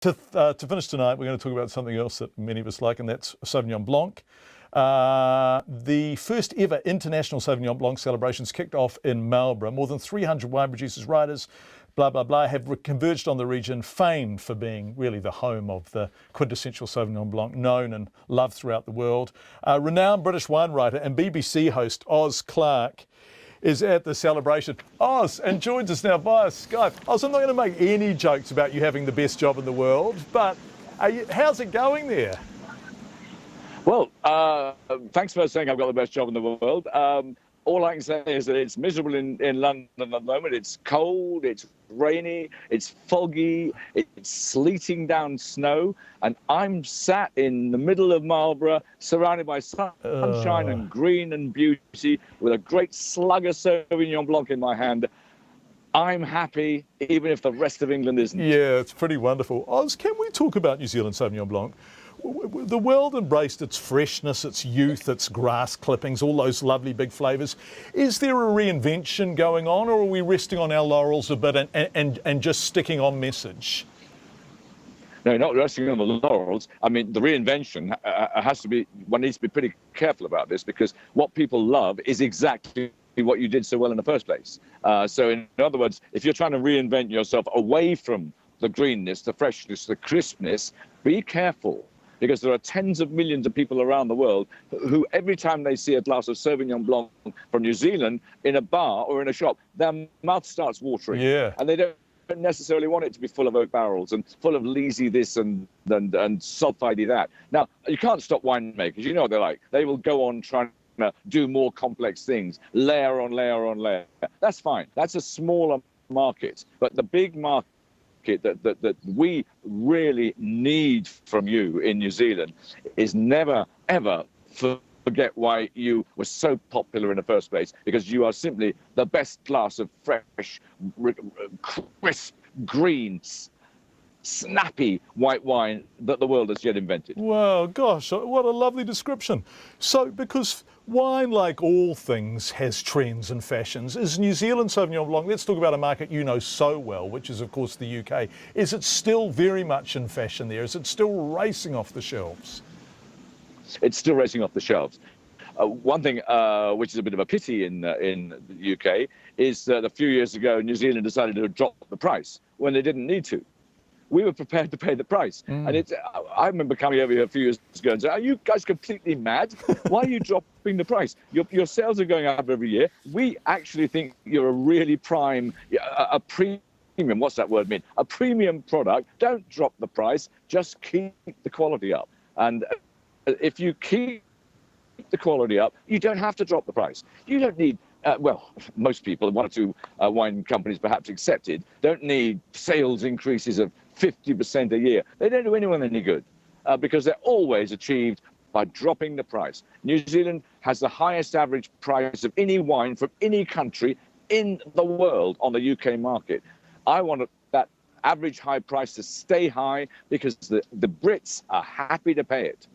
To finish tonight, we're going to talk about something else that many of us like, and that's Sauvignon Blanc. The first ever International Sauvignon Blanc celebrations kicked off in Marlborough. More than 300 wine producers, writers, blah, blah, blah, have converged on the region, famed for being really the home of the quintessential Sauvignon Blanc, known and loved throughout the world. Renowned British wine writer and BBC host Oz Clarke is at the celebration. Oz, and joins us now via Skype. Oz, I'm not going to make any jokes about you having the best job in the world, but how's it going there? Well, thanks for saying I've got the best job in the world. All I can say is that it's miserable in London at the moment. It's cold, it's rainy, it's foggy, it's sleeting down snow, and I'm sat in the middle of Marlborough, surrounded by sunshine and green and beauty, with a great slug of Sauvignon Blanc in my hand. I'm happy, even if the rest of England isn't. Yeah, it's pretty wonderful. Oz, can we talk about New Zealand Sauvignon Blanc? The world embraced its freshness, its youth, its grass clippings, all those lovely big flavours. Is there a reinvention going on, or are we resting on our laurels a bit and just sticking on message? No, not resting on the laurels. I mean, the reinvention has to be, one needs to be pretty careful about this, because what people love is exactly what you did so well in the first place. So in other words, if you're trying to reinvent yourself away from the greenness, the freshness, the crispness, be careful. Because there are tens of millions of people around the world who every time they see a glass of Sauvignon Blanc from New Zealand in a bar or in a shop, their mouth starts watering. Yeah. And they don't necessarily want it to be full of oak barrels and full of leesy this and sulphidey that. Now, you can't stop winemakers. You know what they're like. They will go on trying to do more complex things, layer on layer on layer. That's fine. That's a smaller market. But the big market that we really need from you in New Zealand is never, ever forget why you were so popular in the first place, because you are simply the best glass of fresh, crisp, green, snappy white wine that the world has yet invented. Wow, gosh, what a lovely description. So, because wine, like all things, has trends and fashions, is New Zealand Sauvignon Blanc, let's talk about a market you know so well, which is, of course, the UK. Is it still very much in fashion there? Is it still racing off the shelves? It's still racing off the shelves. One thing which is a bit of a pity in the UK is that a few years ago, New Zealand decided to drop the price when they didn't need to. We were prepared to pay the price. And I remember coming over here a few years ago and saying, are you guys completely mad? Why are you dropping the price? Your sales are going up every year. We actually think you're a really prime, a premium, what's that word mean? A premium product. Don't drop the price, just keep the quality up. And if you keep the quality up, you don't have to drop the price. You don't need well, most people, one or two wine companies perhaps accepted, don't need sales increases of 50% a year. They don't do anyone any good because they're always achieved by dropping the price. New Zealand has the highest average price of any wine from any country in the world on the UK market. I want that average high price to stay high because the Brits are happy to pay it.